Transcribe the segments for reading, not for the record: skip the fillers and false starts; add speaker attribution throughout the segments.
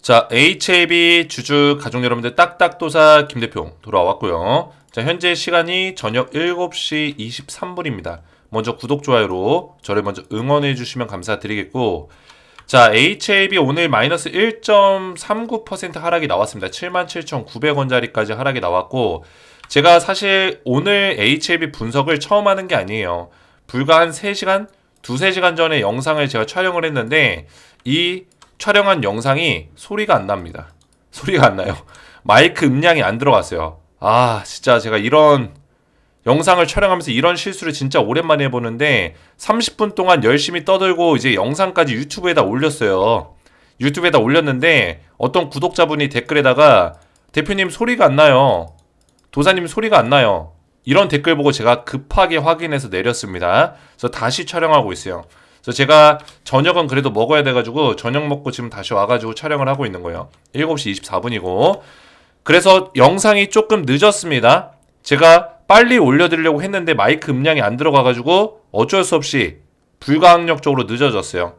Speaker 1: 자, HAB 주주 가족 여러분들 딱딱도사 김대표 돌아왔고요. 자, 현재 시간이 저녁 7시 23분입니다. 먼저 구독, 좋아요로 저를 먼저 응원해 주시면 감사드리겠고, 자, HAB 오늘 마이너스 1.39% 하락이 나왔습니다. 77,900원짜리까지 하락이 나왔고, 제가 사실 오늘 HAB 분석을 처음 하는 게 아니에요. 불과 한 3시간? 2-3시간 전에 영상을 제가 촬영을 했는데, 이 촬영한 영상이 소리가 안 납니다. 소리가 안 나요. 마이크 음량이 안 들어갔어요. 아, 진짜 제가 이런 영상을 촬영하면서 이런 실수를 진짜 오랜만에 해보는데 30분 동안 열심히 떠들고 이제 영상까지 유튜브에다 올렸어요. 유튜브에다 올렸는데 어떤 구독자분이 댓글에다가 대표님 소리가 안 나요. 도사님 소리가 안 나요. 이런 댓글 보고 제가 급하게 확인해서 내렸습니다. 그래서 다시 촬영하고 있어요. 그래서 제가 저녁은 그래도 먹어야 돼가지고 저녁 먹고 지금 다시 와가지고 촬영을 하고 있는 거예요. 7시 24분이고 그래서 영상이 조금 늦었습니다. 제가 빨리 올려드리려고 했는데 마이크 음량이 안 들어가가지고 어쩔 수 없이 불가항력적으로 늦어졌어요.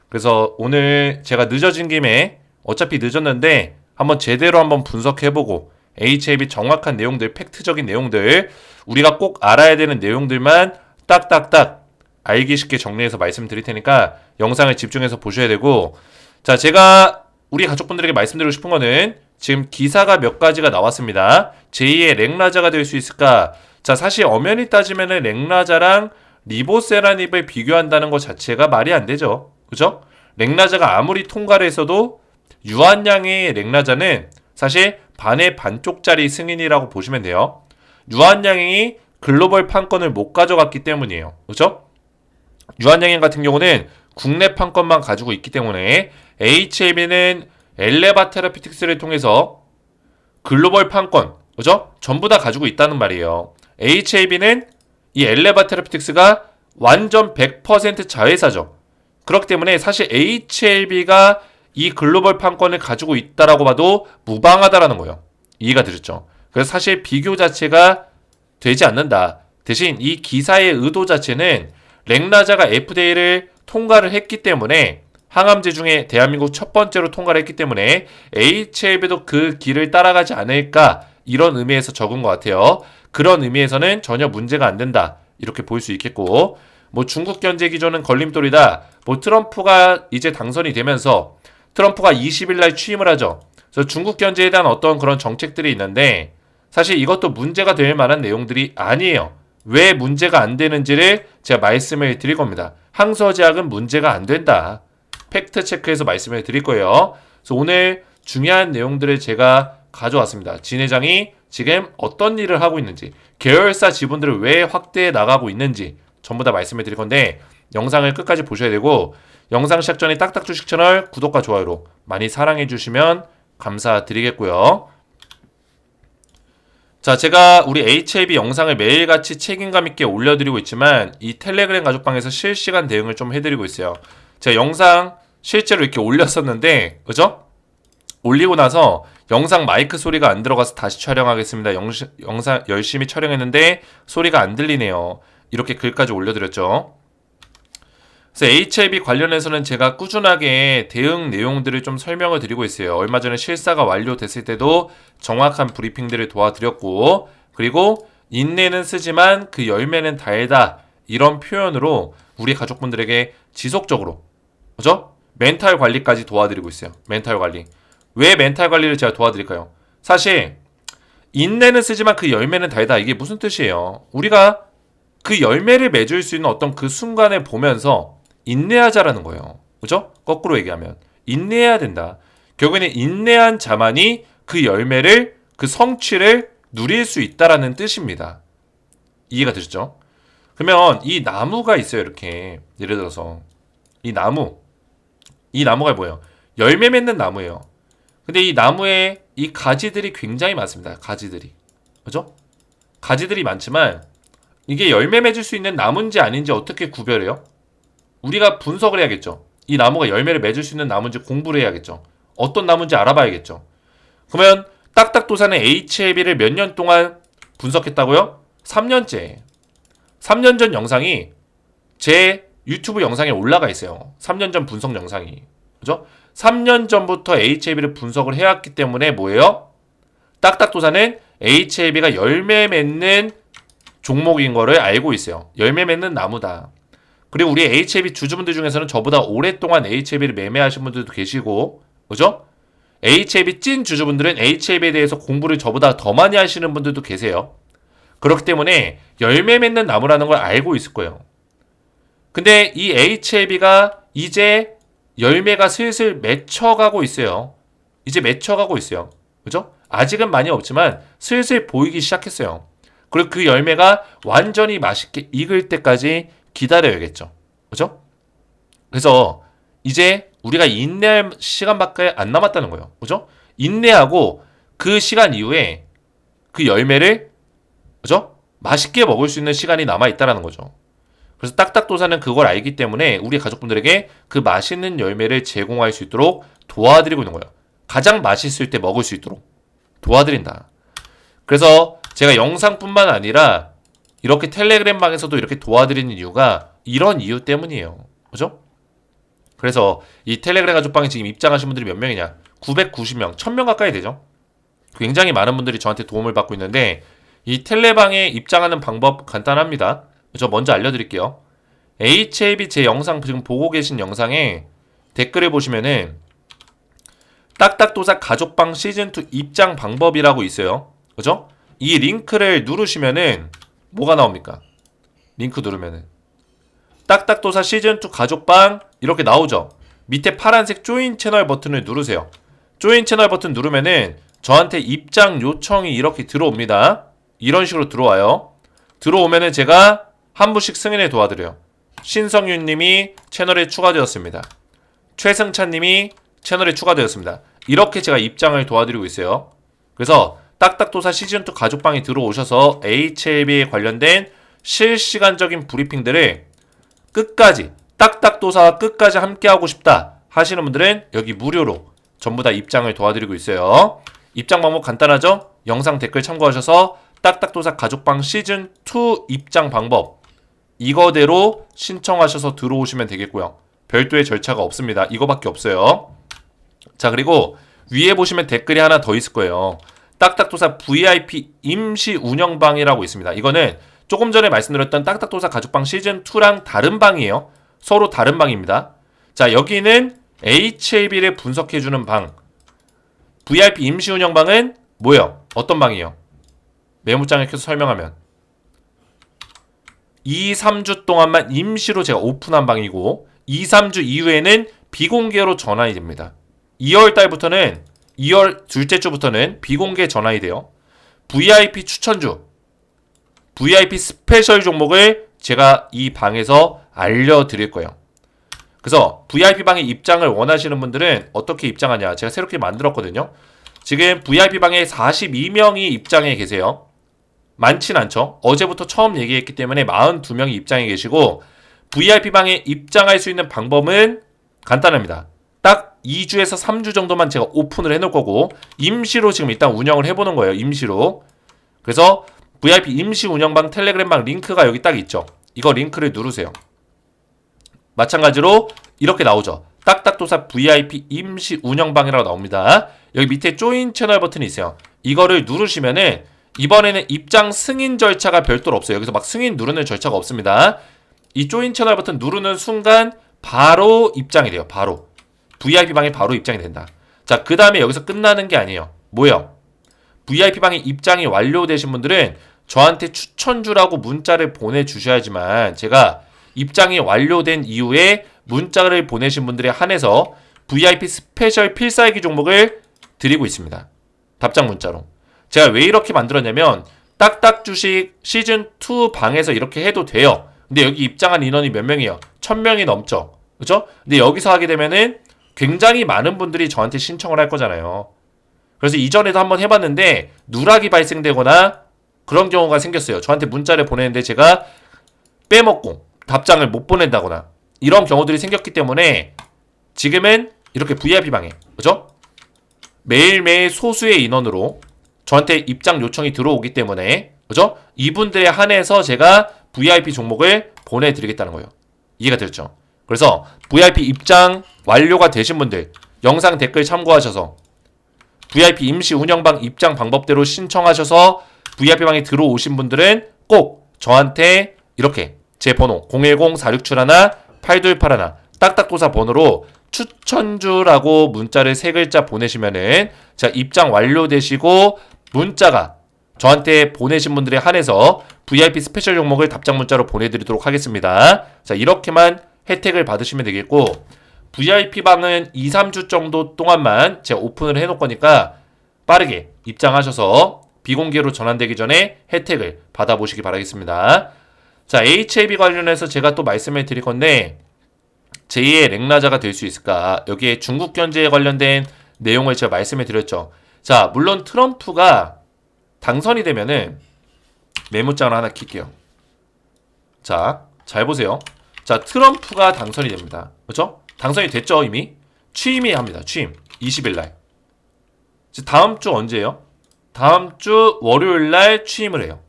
Speaker 1: 그래서 오늘 제가 늦어진 김에 어차피 늦었는데 한번 제대로 한번 분석해보고 HAB 정확한 내용들, 팩트적인 내용들, 우리가 꼭 알아야 되는 내용들만 딱딱딱 알기 쉽게 정리해서 말씀드릴 테니까 영상을 집중해서 보셔야 되고, 자, 제가 우리 가족분들에게 말씀드리고 싶은 거는 지금 기사가 몇 가지가 나왔습니다. 제2의 렉라자가 될 수 있을까? 자, 사실 엄연히 따지면은 렉라자랑 리보세라닙을 비교한다는 것 자체가 말이 안 되죠. 그죠? 렉라자가 아무리 통과를 했어도 유한양의 렉라자는 사실 반의 반쪽짜리 승인이라고 보시면 돼요. 유한양이 글로벌 판권을 못 가져갔기 때문이에요. 그죠? 유한양행 같은 경우는 국내 판권만 가지고 있기 때문에 HAB는 엘레바 테라피틱스를 통해서 글로벌 판권, 그죠? 전부 다 가지고 있다는 말이에요. HAB는 이 엘레바 테라피틱스가 완전 100% 자회사죠. 그렇기 때문에 사실 HAB가 이 글로벌 판권을 가지고 있다라고 봐도 무방하다라는 거예요. 이해가 되셨죠? 그래서 사실 비교 자체가 되지 않는다. 대신 이 기사의 의도 자체는 렉라자가 FDA를 통과를 했기 때문에 항암제 중에 대한민국 첫 번째로 통과를 했기 때문에 HAB도 그 길을 따라가지 않을까 이런 의미에서 적은 것 같아요. 그런 의미에서는 전혀 문제가 안 된다 이렇게 볼 수 있겠고, 뭐 중국 견제 기조는 걸림돌이다. 뭐 트럼프가 이제 당선이 되면서 트럼프가 20일 날 취임을 하죠. 그래서 중국 견제에 대한 어떤 그런 정책들이 있는데 사실 이것도 문제가 될 만한 내용들이 아니에요. 왜 문제가 안 되는지를 제가 말씀을 드릴 겁니다. 항서제약은 문제가 안 된다. 팩트 체크해서 말씀을 드릴 거예요. 그래서 오늘 중요한 내용들을 제가 가져왔습니다. 진 회장이 지금 어떤 일을 하고 있는지, 계열사 지분들을 왜 확대해 나가고 있는지 전부 다 말씀을 드릴 건데 영상을 끝까지 보셔야 되고, 영상 시작 전에 딱딱 주식 채널 구독과 좋아요로 많이 사랑해 주시면 감사드리겠고요. 자, 제가 우리 HAB 영상을 매일같이 책임감 있게 올려드리고 있지만 이 텔레그램 가족방에서 실시간 대응을 좀 해드리고 있어요. 제가 영상 실제로 이렇게 올렸었는데, 그죠? 올리고 나서 영상 마이크 소리가 안 들어가서 다시 촬영하겠습니다. 영상 열심히 촬영했는데 소리가 안 들리네요. 이렇게 글까지 올려드렸죠. 그래서 HAB 관련해서는 제가 꾸준하게 대응 내용들을 좀 설명을 드리고 있어요. 얼마 전에 실사가 완료됐을 때도 정확한 브리핑들을 도와드렸고, 그리고 인내는 쓰지만 그 열매는 달다 이런 표현으로 우리 가족분들에게 지속적으로, 그죠? 멘탈 관리까지 도와드리고 있어요. 멘탈 관리. 왜 멘탈 관리를 제가 도와드릴까요? 사실 인내는 쓰지만 그 열매는 달다, 이게 무슨 뜻이에요? 우리가 그 열매를 맺을 수 있는 어떤 그 순간을 보면서 인내하자라는 거예요. 그죠? 거꾸로 얘기하면 인내해야 된다. 결국에는 인내한 자만이 그 열매를, 그 성취를 누릴 수 있다라는 뜻입니다. 이해가 되셨죠? 그러면 이 나무가 있어요. 이렇게 예를 들어서 이 나무가 뭐예요? 열매 맺는 나무예요. 근데 이 나무에 이 가지들이 굉장히 많습니다. 가지들이, 그죠? 가지들이 많지만 이게 열매 맺을 수 있는 나무인지 아닌지 어떻게 구별해요? 우리가 분석을 해야겠죠. 이 나무가 열매를 맺을 수 있는 나무인지 공부를 해야겠죠. 어떤 나무인지 알아봐야겠죠. 그러면 딱딱도사는 HAB를 몇 년 동안 분석했다고요? 3년째. 3년 전 영상이 제 유튜브 영상에 올라가 있어요. 3년 전 분석 영상이. 그죠? 3년 전부터 HAB를 분석을 해왔기 때문에 뭐예요? 딱딱도사는 HAB가 열매 맺는 종목인 거를 알고 있어요. 열매 맺는 나무다. 그리고 우리 HAB 주주분들 중에서는 저보다 오랫동안 HAB를 매매하신 분들도 계시고, 그죠? HAB 찐 주주분들은 HAB에 대해서 공부를 저보다 더 많이 하시는 분들도 계세요. 그렇기 때문에 열매 맺는 나무라는 걸 알고 있을 거예요. 근데 이 HAB가 이제 열매가 슬슬 맺혀가고 있어요. 이제 맺혀가고 있어요. 그죠? 아직은 많이 없지만 슬슬 보이기 시작했어요. 그리고 그 열매가 완전히 맛있게 익을 때까지 기다려야겠죠. 그죠? 그래서 이제 우리가 인내할 시간밖에 안 남았다는 거예요. 그죠? 인내하고 그 시간 이후에 그 열매를, 그죠? 맛있게 먹을 수 있는 시간이 남아있다는 거죠. 그래서 딱딱도사는 그걸 알기 때문에 우리 가족분들에게 그 맛있는 열매를 제공할 수 있도록 도와드리고 있는 거예요. 가장 맛있을 때 먹을 수 있도록 도와드린다. 그래서 제가 영상뿐만 아니라 이렇게 텔레그램 방에서도 이렇게 도와드리는 이유가 이런 이유 때문이에요. 그죠? 그래서 이 텔레그램 가족방에 지금 입장하신 분들이 몇 명이냐? 990명, 1000명 가까이 되죠? 굉장히 많은 분들이 저한테 도움을 받고 있는데 이 텔레방에 입장하는 방법 간단합니다. 저 먼저 알려드릴게요. HAB 제 영상 지금 보고 계신 영상에 댓글을 보시면은 딱딱도사 가족방 시즌2 입장 방법이라고 있어요. 그죠? 이 링크를 누르시면은 뭐가 나옵니까? 링크 누르면은 딱딱도사 시즌2 가족방 이렇게 나오죠? 밑에 파란색 조인 채널 버튼을 누르세요. 조인 채널 버튼 누르면은 저한테 입장 요청이 이렇게 들어옵니다. 이런 식으로 들어와요. 들어오면은 제가 한 분씩 승인해 도와드려요. 신성윤님이 채널에 추가되었습니다. 최승찬님이 채널에 추가되었습니다. 이렇게 제가 입장을 도와드리고 있어요. 그래서 딱딱도사 시즌2 가족방에 들어오셔서 HAB에 관련된 실시간적인 브리핑들을 끝까지 딱딱도사와 끝까지 함께하고 싶다 하시는 분들은 여기 무료로 전부 다 입장을 도와드리고 있어요. 입장 방법 간단하죠? 영상 댓글 참고하셔서 딱딱도사 가족방 시즌2 입장 방법 이거대로 신청하셔서 들어오시면 되겠고요. 별도의 절차가 없습니다. 이거밖에 없어요. 자, 그리고 위에 보시면 댓글이 하나 더 있을 거예요. 딱딱도사 VIP 임시 운영방이라고 있습니다. 이거는 조금 전에 말씀드렸던 딱딱도사 가족방 시즌2랑 다른 방이에요. 서로 다른 방입니다. 자, 여기는 HAB를 분석해주는 방. VIP 임시 운영방은 뭐예요? 어떤 방이에요? 메모장에 켜서 설명하면 2, 3주 동안만 임시로 제가 오픈한 방이고 2, 3주 이후에는 비공개로 전환이 됩니다. 2월 달부터는 2월 둘째 주부터는 비공개 전환이 돼요. VIP 추천주, VIP 스페셜 종목을 제가 이 방에서 알려드릴 거예요. 그래서 VIP 방에 입장을 원하시는 분들은 어떻게 입장하냐? 제가 새롭게 만들었거든요. 지금 VIP 방에 42명이 입장해 계세요. 많진 않죠. 어제부터 처음 얘기했기 때문에 42명이 입장해 계시고 VIP 방에 입장할 수 있는 방법은 간단합니다. 딱 2주에서 3주 정도만 제가 오픈을 해놓을 거고 임시로 지금 일단 운영을 해보는 거예요. 임시로. 그래서 VIP 임시 운영방 텔레그램방 링크가 여기 딱 있죠. 이거 링크를 누르세요. 마찬가지로 이렇게 나오죠. 딱딱도사 VIP 임시 운영방이라고 나옵니다. 여기 밑에 조인 채널 버튼이 있어요. 이거를 누르시면은 이번에는 입장 승인 절차가 별도로 없어요. 여기서 막 승인 누르는 절차가 없습니다. 이 조인 채널 버튼 누르는 순간 바로 입장이 돼요. 바로 VIP 방에 바로 입장이 된다. 자, 그 다음에 여기서 끝나는 게 아니에요. 뭐예요? VIP 방에 입장이 완료되신 분들은 저한테 추천주라고 문자를 보내주셔야지만 제가 입장이 완료된 이후에 문자를 보내신 분들에 한해서 VIP 스페셜 필살기 종목을 드리고 있습니다. 답장 문자로. 제가 왜 이렇게 만들었냐면 딱딱 주식 시즌2 방에서 이렇게 해도 돼요. 근데 여기 입장한 인원이 몇 명이에요? 1000명이 넘죠. 그죠? 근데 여기서 하게 되면은 굉장히 많은 분들이 저한테 신청을 할 거잖아요. 그래서 이전에도 한번 해봤는데 누락이 발생되거나 그런 경우가 생겼어요. 저한테 문자를 보내는데 제가 빼먹고 답장을 못 보낸다거나 이런 경우들이 생겼기 때문에 지금은 이렇게 VIP 방에, 그죠? 매일매일 소수의 인원으로 저한테 입장 요청이 들어오기 때문에, 그죠? 이분들에 한해서 제가 VIP 종목을 보내드리겠다는 거예요. 이해가 됐죠? 그래서 VIP 입장 완료가 되신 분들 영상 댓글 참고하셔서 VIP 임시 운영방 입장 방법대로 신청하셔서 VIP방에 들어오신 분들은 꼭 저한테 이렇게 제 번호 010-467-8281 딱딱도사 번호로 추천주라고 문자를 3글자 보내시면은 자 입장 완료되시고 문자가 저한테 보내신 분들에 한해서 VIP 스페셜 종목을 답장 문자로 보내드리도록 하겠습니다. 자 이렇게만 혜택을 받으시면 되겠고 VIP방은 2, 3주 정도 동안만 제가 오픈을 해놓을 거니까 빠르게 입장하셔서 비공개로 전환되기 전에 혜택을 받아보시기 바라겠습니다. 자 HAB 관련해서 제가 또 말씀을 드릴 건데 제2의 랭라자가 될 수 있을까? 여기에 중국 견제에 관련된 내용을 제가 말씀을 드렸죠. 자 물론 트럼프가 당선이 되면은 메모장을 하나 킬게요. 자, 잘 보세요. 자, 트럼프가 당선이 됩니다. 그렇죠? 당선이 됐죠, 이미? 취임이 합니다. 취임. 20일 날. 다음 주 언제예요? 다음 주 월요일 날 취임을 해요.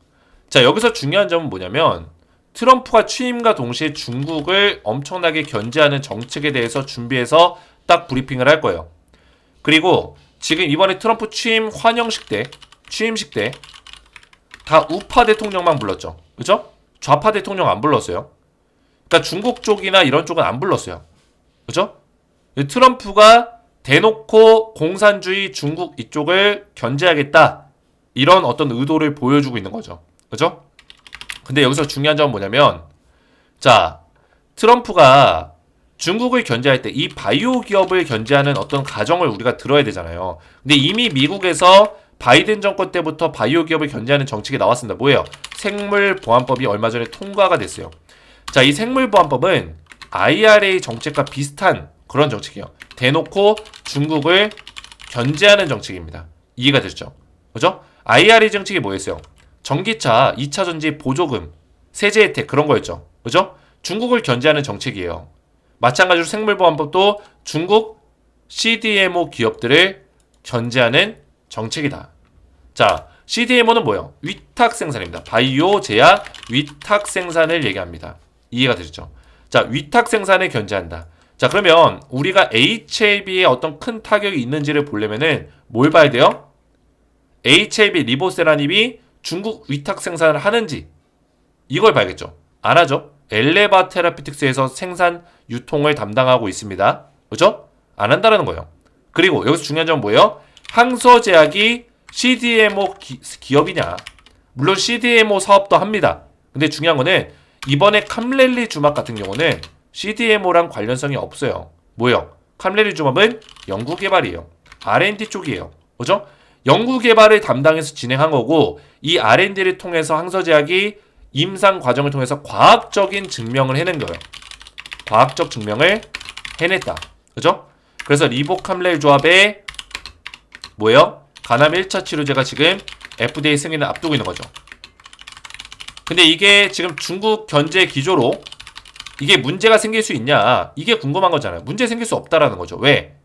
Speaker 1: 자, 여기서 중요한 점은 뭐냐면 트럼프가 취임과 동시에 중국을 엄청나게 견제하는 정책에 대해서 준비해서 딱 브리핑을 할 거예요. 그리고 지금 이번에 트럼프 취임 환영식 때 취임식 때 다 우파 대통령만 불렀죠. 그죠? 좌파 대통령 안 불렀어요. 그러니까 중국 쪽이나 이런 쪽은 안 불렀어요. 그죠? 트럼프가 대놓고 공산주의 중국 이쪽을 견제하겠다. 이런 어떤 의도를 보여주고 있는 거죠. 그죠? 근데 여기서 중요한 점은 뭐냐면 자, 트럼프가 중국을 견제할 때 이 바이오 기업을 견제하는 어떤 가정을 우리가 들어야 되잖아요. 근데 이미 미국에서 바이든 정권 때부터 바이오 기업을 견제하는 정책이 나왔습니다. 뭐예요? 생물보안법이 얼마 전에 통과가 됐어요. 자, 이 생물보안법은 IRA 정책과 비슷한 그런 정책이에요. 대놓고 중국을 견제하는 정책입니다. 이해가 되죠? 그죠? IRA 정책이 뭐였어요? 전기차 2차 전지 보조금, 세제 혜택 그런 거였죠. 그죠? 중국을 견제하는 정책이에요. 마찬가지로 생물보안법도 중국 CDMO 기업들을 견제하는 정책이다. 자, CDMO는 뭐예요? 위탁 생산입니다. 바이오, 제약, 위탁 생산을 얘기합니다. 이해가 되시죠? 자, 위탁 생산을 견제한다. 자, 그러면 우리가 HAB에 어떤 큰 타격이 있는지를 보려면은 뭘 봐야 돼요? HAB 리보세라닙이 중국 위탁 생산을 하는지 이걸 봐야겠죠. 안 하죠. 엘레바 테라피틱스에서 생산 유통을 담당하고 있습니다. 그죠? 안 한다는 거예요. 그리고 여기서 중요한 점은 뭐예요? 항서제약이 CDMO 기업이냐? 물론 CDMO 사업도 합니다. 근데 중요한 거는 이번에 캄렐리 주막 같은 경우는 CDMO랑 관련성이 없어요. 뭐예요? 캄렐리 주막은 연구개발이에요. R&D 쪽이에요. 그죠? 연구개발을 담당해서 진행한 거고 이 R&D를 통해서 항서제약이 임상 과정을 통해서 과학적인 증명을 해낸 거예요. 과학적 증명을 해냈다. 그죠? 그래서 리보캄렐 조합의 뭐예요? 간암 1차 치료제가 지금 FDA 승인을 앞두고 있는 거죠. 근데 이게 지금 중국 견제 기조로 이게 문제가 생길 수 있냐? 이게 궁금한 거잖아요. 문제 생길 수 없다라는 거죠. 왜?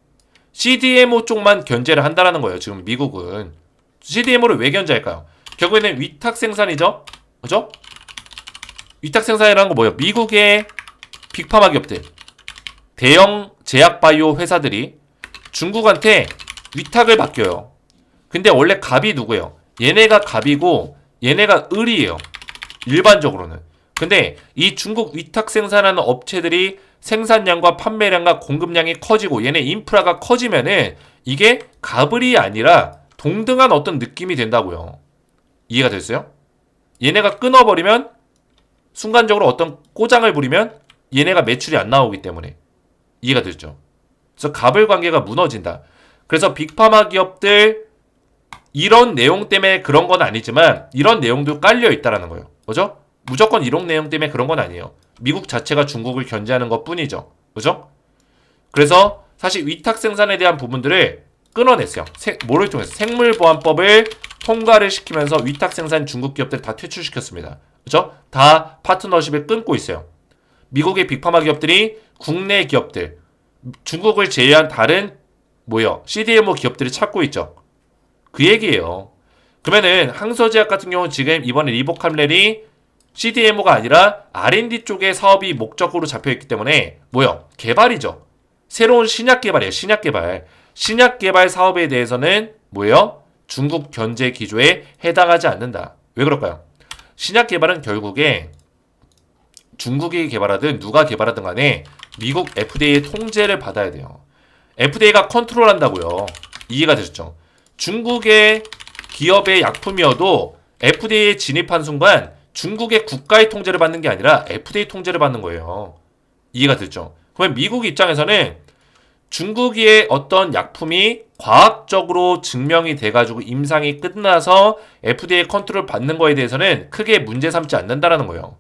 Speaker 1: CDMO 쪽만 견제를 한다라는 거예요. 지금 미국은. CDMO를 왜 견제할까요? 결국에는 위탁 생산이죠. 그죠? 위탁 생산이라는 거 뭐예요? 미국의 빅파마 기업들, 대형 제약 바이오 회사들이 중국한테 위탁을 맡겨요. 근데 원래 갑이 누구예요? 얘네가 갑이고 얘네가 을이에요. 일반적으로는. 근데 이 중국 위탁 생산하는 업체들이 생산량과 판매량과 공급량이 커지고 얘네 인프라가 커지면은 이게 갑을이 아니라 동등한 어떤 느낌이 된다고요. 이해가 됐어요? 얘네가 끊어버리면 순간적으로 어떤 꼬장을 부리면 얘네가 매출이 안 나오기 때문에. 이해가 됐죠? 그래서 갑을 관계가 무너진다. 그래서 빅파마 기업들 이런 내용 때문에 그런 건 아니지만 이런 내용도 깔려 있다라는 거예요. 그죠? 무조건 이런 내용 때문에 그런 건 아니에요. 미국 자체가 중국을 견제하는 것 뿐이죠. 그죠? 그래서 사실 위탁 생산에 대한 부분들을 끊어냈어요. 뭐를 통해서? 생물보안법을 통과를 시키면서 위탁 생산 중국 기업들 다 퇴출시켰습니다. 그죠? 다 파트너십을 끊고 있어요. 미국의 빅파마 기업들이 국내 기업들, 중국을 제외한 다른 뭐요? CDMO 기업들을 찾고 있죠. 그 얘기예요. 그러면은 항서제약 같은 경우는 지금 이번에 리보캄렐이 CDMO가 아니라 R&D 쪽의 사업이 목적으로 잡혀있기 때문에 뭐요? 개발이죠. 새로운 신약 개발이에요. 신약 개발. 신약 개발 사업에 대해서는 뭐예요? 중국 견제 기조에 해당하지 않는다. 왜 그럴까요? 신약 개발은 결국에 중국이 개발하든 누가 개발하든 간에 미국 FDA의 통제를 받아야 돼요. FDA가 컨트롤한다고요. 이해가 되셨죠? 중국의 기업의 약품이어도 FDA에 진입한 순간 중국의 국가의 통제를 받는 게 아니라 FDA 통제를 받는 거예요. 이해가 됐죠? 그러면 미국 입장에서는 중국의 어떤 약품이 과학적으로 증명이 돼가지고 임상이 끝나서 FDA 컨트롤 받는 거에 대해서는 크게 문제 삼지 않는다라는 거예요.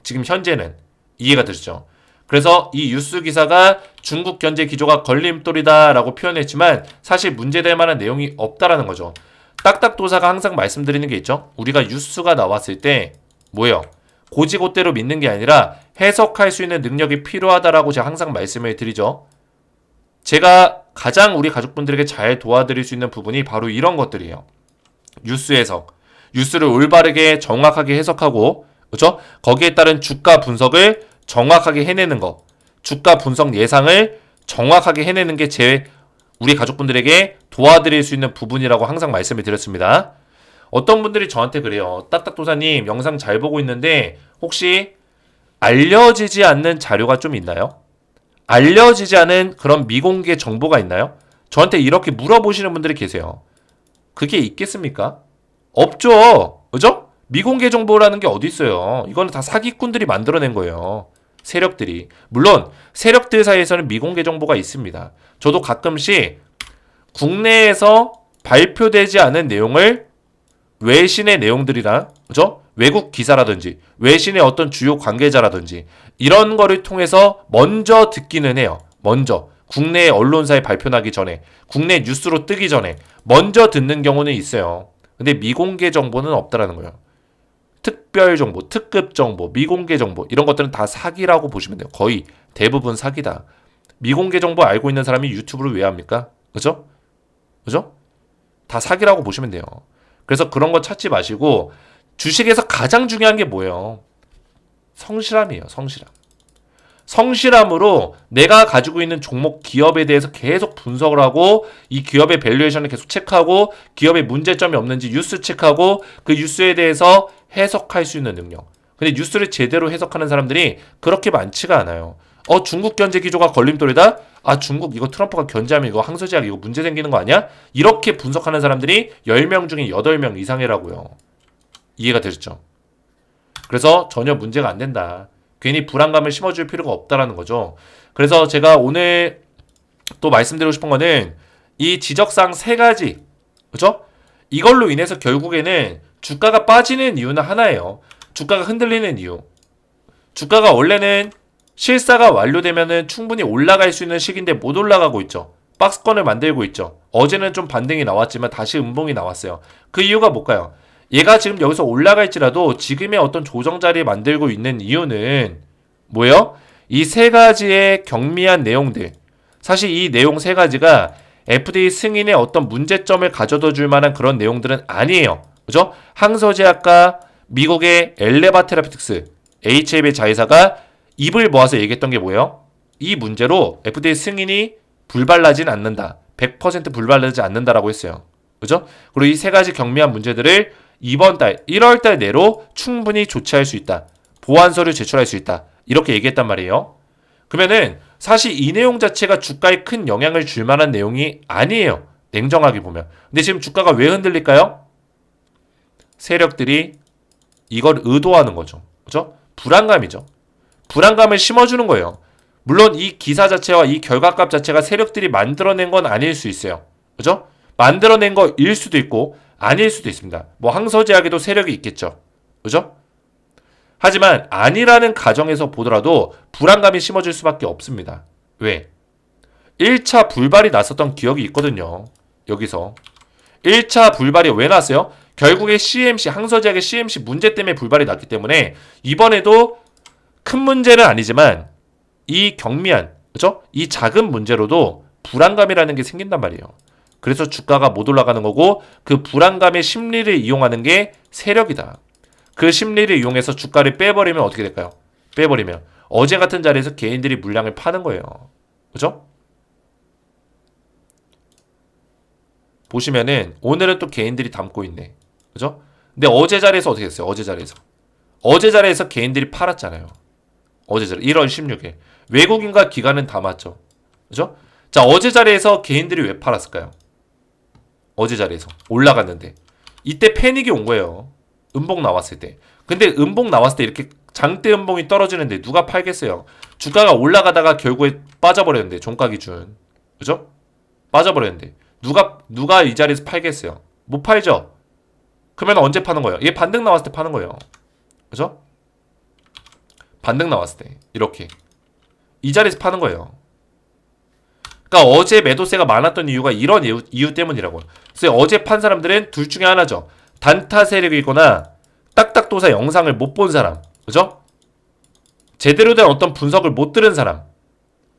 Speaker 1: 지금 현재는. 이해가 되시죠? 그래서 이 뉴스 기사가 중국 견제 기조가 걸림돌이다라고 표현했지만 사실 문제될 만한 내용이 없다라는 거죠. 딱딱도사가 항상 말씀드리는 게 있죠. 우리가 뉴스가 나왔을 때 뭐예요? 고지고대로 믿는 게 아니라 해석할 수 있는 능력이 필요하다라고 제가 항상 말씀을 드리죠. 제가 가장 우리 가족분들에게 잘 도와드릴 수 있는 부분이 바로 이런 것들이에요. 뉴스 해석. 뉴스를 올바르게 정확하게 해석하고, 그렇죠? 거기에 따른 주가 분석을 정확하게 해내는 거. 주가 분석 예상을 정확하게 해내는 게 우리 가족분들에게 도와드릴 수 있는 부분이라고 항상 말씀을 드렸습니다. 어떤 분들이 저한테 그래요. 딱딱도사님 영상 잘 보고 있는데 혹시 알려지지 않는 자료가 좀 있나요? 알려지지 않은 그런 미공개 정보가 있나요? 저한테 이렇게 물어보시는 분들이 계세요. 그게 있겠습니까? 없죠. 그죠? 미공개 정보라는 게 어디 있어요. 이거는 다 사기꾼들이 만들어낸 거예요. 세력들이. 물론 세력들 사이에서는 미공개 정보가 있습니다. 저도 가끔씩 국내에서 발표되지 않은 내용을 외신의 내용들이랑, 그죠? 외국 기사라든지 외신의 어떤 주요 관계자라든지 이런 거를 통해서 먼저 듣기는 해요. 먼저 국내 언론사에 발표나기 전에, 국내 뉴스로 뜨기 전에 먼저 듣는 경우는 있어요. 근데 미공개 정보는 없다라는 거예요. 특별 정보, 특급 정보, 미공개 정보 이런 것들은 다 사기라고 보시면 돼요. 거의 대부분 사기다. 미공개 정보 알고 있는 사람이 유튜브를 왜 합니까? 그죠? 그죠? 다 사기라고 보시면 돼요. 그래서 그런 거 찾지 마시고 주식에서 가장 중요한 게 뭐예요? 성실함이에요. 성실함. 성실함으로 내가 가지고 있는 종목 기업에 대해서 계속 분석을 하고 이 기업의 밸류에이션을 계속 체크하고 기업의 문제점이 없는지 뉴스 체크하고 그 뉴스에 대해서 해석할 수 있는 능력. 근데 뉴스를 제대로 해석하는 사람들이 그렇게 많지가 않아요. 중국 견제 기조가 걸림돌이다? 중국 이거 트럼프가 견제하면 이거 항소제약 이거 문제 생기는 거 아니야? 이렇게 분석하는 사람들이 10명 중에 8명 이상이라고요. 이해가 되셨죠? 그래서 전혀 문제가 안 된다. 괜히 불안감을 심어줄 필요가 없다라는 거죠. 그래서 제가 오늘 또 말씀드리고 싶은 거는 이 지적사항 3가지, 그죠? 이걸로 인해서 결국에는 주가가 빠지는 이유는 하나예요. 주가가 흔들리는 이유. 주가가 원래는 실사가 완료되면은 충분히 올라갈 수 있는 시기인데 못 올라가고 있죠. 박스권을 만들고 있죠. 어제는 좀 반등이 나왔지만 다시 음봉이 나왔어요. 그 이유가 뭘까요? 얘가 지금 여기서 올라갈지라도 지금의 어떤 조정 자리에 만들고 있는 이유는 뭐예요? 이 3가지의 경미한 내용들. 사실 이 내용 3가지가 FDA 승인의 어떤 문제점을 가져다 줄 만한 그런 내용들은 아니에요. 그죠? 항서제약과 미국의 엘레바 테라피틱스, HLB 자회사가 입을 모아서 얘기했던 게 뭐예요? 이 문제로 FDA 승인이 불발나진 않는다. 100% 불발나지 않는다라고 했어요. 그죠? 그리고 이 3가지 경미한 문제들을 이번 달 1월 달 내로 충분히 조치할 수 있다. 보완 서류 제출할 수 있다. 이렇게 얘기했단 말이에요. 그러면은 사실 이 내용 자체가 주가에 큰 영향을 줄 만한 내용이 아니에요. 냉정하게 보면. 근데 지금 주가가 왜 흔들릴까요? 세력들이 이걸 의도하는 거죠. 그죠? 불안감이죠. 불안감을 심어주는 거예요. 물론 이 기사 자체와 이 결과값 자체가 세력들이 만들어낸 건 아닐 수 있어요. 그죠? 만들어낸 거일 수도 있고 아닐 수도 있습니다. 뭐 항서제약에도 세력이 있겠죠. 그죠? 하지만 아니라는 가정에서 보더라도 불안감이 심어질 수밖에 없습니다. 왜? 1차 불발이 났었던 기억이 있거든요. 여기서 1차 불발이 왜 났어요? 결국에 CMC, 항서제약의 CMC 문제 때문에 불발이 났기 때문에 이번에도 큰 문제는 아니지만 이 경미한, 그렇죠? 이 작은 문제로도 불안감이라는 게 생긴단 말이에요. 그래서 주가가 못 올라가는 거고 그 불안감의 심리를 이용하는 게 세력이다. 그 심리를 이용해서 주가를 빼버리면 어떻게 될까요? 빼버리면 어제 같은 자리에서 개인들이 물량을 파는 거예요. 그죠? 보시면은 오늘은 또 개인들이 담고 있네. 그죠? 근데 어제 자리에서 어떻게 됐어요? 어제 자리에서 개인들이 팔았잖아요. 어제 자리 1월 16일 외국인과 기관은 담았죠. 그죠? 자, 어제 자리에서 개인들이 왜 팔았을까요? 어제 자리에서 올라갔는데 이때 패닉이 온 거예요. 음봉 나왔을 때. 근데 음봉 나왔을 때 이렇게 장대 음봉이 떨어지는데 누가 팔겠어요? 주가가 올라가다가 결국에 빠져버렸는데 종가 기준. 그죠? 빠져버렸는데 누가 이 자리에서 팔겠어요? 못 팔죠? 그러면 언제 파는 거예요? 얘 반등 나왔을 때 파는 거예요. 그죠? 반등 나왔을 때 이렇게 이 자리에서 파는 거예요. 그러니까 어제 매도세가 많았던 이유가 이런 이유 때문이라고. 그래서 어제 판 사람들은 둘 중에 하나죠. 단타 세력이거나 딱딱도사 영상을 못 본 사람. 그죠? 제대로 된 어떤 분석을 못 들은 사람.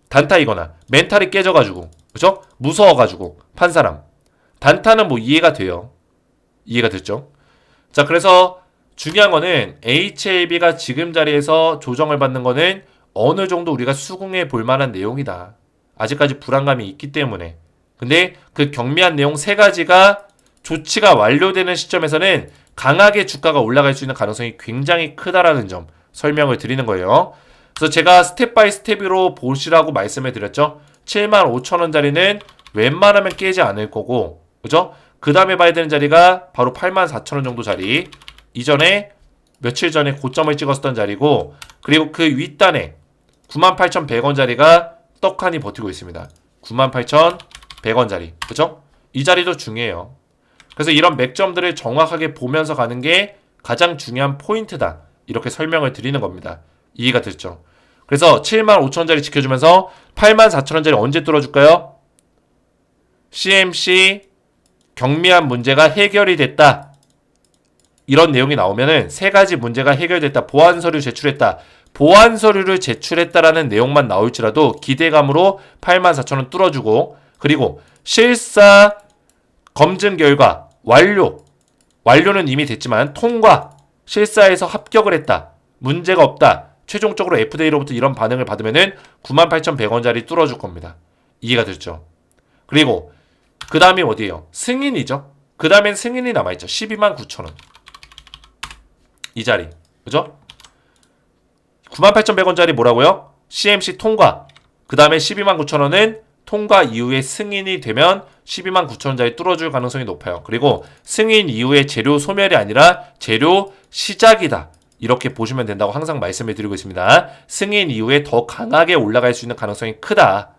Speaker 1: 단타이거나 멘탈이 깨져가지고 그죠? 무서워가지고 판 사람. 단타는 뭐 이해가 돼요. 이해가 됐죠? 자, 그래서 중요한 거는 HLB가 지금 자리에서 조정을 받는 거는 어느 정도 우리가 수긍해 볼 만한 내용이다. 아직까지 불안감이 있기 때문에. 근데 그 경미한 내용 세 가지가 조치가 완료되는 시점에서는 강하게 주가가 올라갈 수 있는 가능성이 굉장히 크다라는 점 설명을 드리는 거예요. 그래서 제가 스텝 바이 스텝으로 보시라고 말씀을 드렸죠. 75,000원짜리는 웬만하면 깨지 않을 거고, 그죠? 그 다음에 봐야 되는 자리가 바로 84,000원 정도 자리. 이전에 며칠 전에 고점을 찍었던 자리고, 그리고 그 윗단에 98,100원 자리가 떡하니 버티고 있습니다. 98,100원 자리. 그죠? 이 자리도 중요해요. 그래서 이런 맥점들을 정확하게 보면서 가는 게 가장 중요한 포인트다. 이렇게 설명을 드리는 겁니다. 이해가 됐죠? 그래서 75,000원짜리 지켜주면서 84,000원짜리 언제 뚫어줄까요? CMC 경미한 문제가 해결이 됐다. 이런 내용이 나오면은 세 가지 문제가 해결됐다. 보안 서류 제출했다. 보안 서류를 제출했다라는 내용만 나올지라도 기대감으로 84,000원 뚫어주고, 그리고 실사 검증 결과 완료는 이미 됐지만 통과, 실사에서 합격을 했다. 문제가 없다. 최종적으로 FDA로부터 이런 반응을 받으면은 98,100원짜리 뚫어줄 겁니다. 이해가 됐죠? 그리고 그 다음이 어디예요? 승인이죠. 그 다음엔 승인이 남아있죠. 129,000원. 이 자리. 그죠? 98,100원짜리 뭐라고요? CMC 통과. 그 다음에 129,000원은 통과 이후에 승인이 되면 129,000원짜리 뚫어줄 가능성이 높아요. 그리고 승인 이후에 재료 소멸이 아니라 재료 시작이다. 이렇게 보시면 된다고 항상 말씀을 드리고 있습니다. 승인 이후에 더 강하게 올라갈 수 있는 가능성이 크다.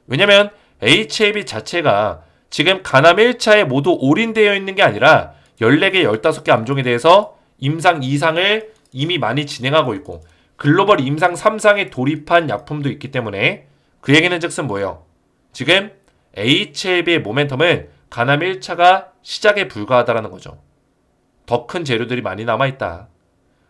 Speaker 1: 왜냐면 HLB 자체가 지금 가남 1차에 모두 올인되어 있는 게 아니라 14개, 15개 암종에 대해서 임상 2상을 이미 많이 진행하고 있고 글로벌 임상 3상에 돌입한 약품도 있기 때문에 그 얘기는 즉슨 뭐예요? 지금 HLB의 모멘텀은 가남 1차가 시작에 불과하다라는 거죠. 더 큰 재료들이 많이 남아있다.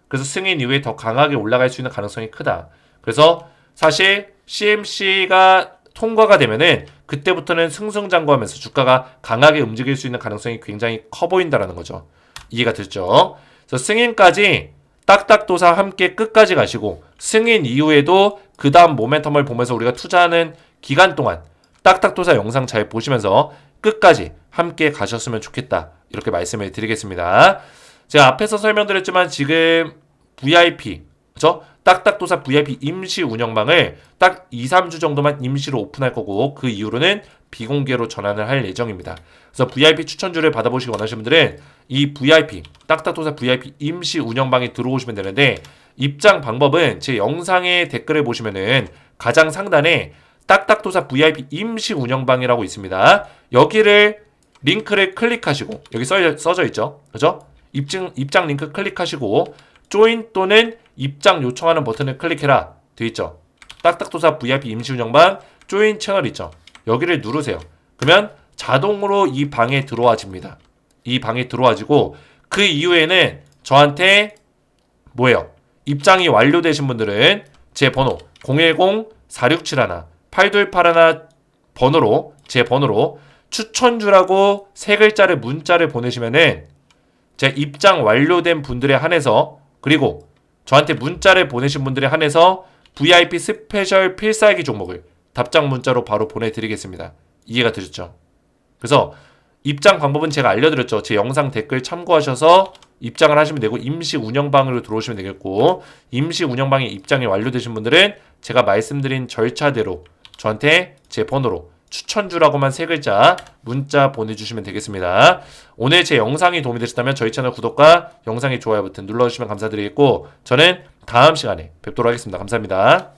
Speaker 1: 그래서 승인 이후에 더 강하게 올라갈 수 있는 가능성이 크다. 그래서 사실 CMC가 통과가 되면은 그때부터는 승승장구하면서 주가가 강하게 움직일 수 있는 가능성이 굉장히 커 보인다라는 거죠. 이해가 됐죠? 그래서 승인까지 딱딱도사 함께 끝까지 가시고 승인 이후에도 그 다음 모멘텀을 보면서 우리가 투자하는 기간 동안 딱딱도사 영상 잘 보시면서 끝까지 함께 가셨으면 좋겠다. 이렇게 말씀을 드리겠습니다. 제가 앞에서 설명드렸지만 지금 VIP, 그죠? 딱딱도사 VIP 임시 운영방을 딱 2, 3주 정도만 임시로 오픈할 거고 그 이후로는 비공개로 전환을 할 예정입니다. 그래서 VIP 추천주를 받아보시기 원하시는 분들은 이 VIP, 딱딱도사 VIP 임시 운영방에 들어오시면 되는데 입장 방법은 제 영상의 댓글을 보시면은 가장 상단에 딱딱도사 VIP 임시 운영방이라고 있습니다. 여기를 링크를 클릭하시고 여기 써져 있죠. 그죠? 입장 링크 클릭하시고 조인 또는 입장 요청하는 버튼을 클릭해라 돼 있죠. 딱딱도사 VIP 임시 운영방 조인 채널 있죠. 여기를 누르세요. 그러면 자동으로 이 방에 들어와집니다. 이 방에 들어와지고 그 이후에는 저한테 뭐예요? 입장이 완료되신 분들은 제 번호 010-4671-8281 번호로 제 번호로 추천주라고 세 글자를 문자를 보내시면은 제 입장 완료된 분들에 한해서 그리고 저한테 문자를 보내신 분들에 한해서 VIP 스페셜 필살기 종목을 답장 문자로 바로 보내드리겠습니다. 이해가 되셨죠? 그래서 입장 방법은 제가 알려드렸죠. 제 영상 댓글 참고하셔서 입장을 하시면 되고 임시 운영방으로 들어오시면 되겠고 임시 운영방에 입장이 완료되신 분들은 제가 말씀드린 절차대로 저한테 제 번호로 추천주라고만 3글자 문자 보내주시면 되겠습니다. 오늘 제 영상이 도움이 되셨다면 저희 채널 구독과 영상의 좋아요 버튼 눌러주시면 감사드리겠고 저는 다음 시간에 뵙도록 하겠습니다. 감사합니다.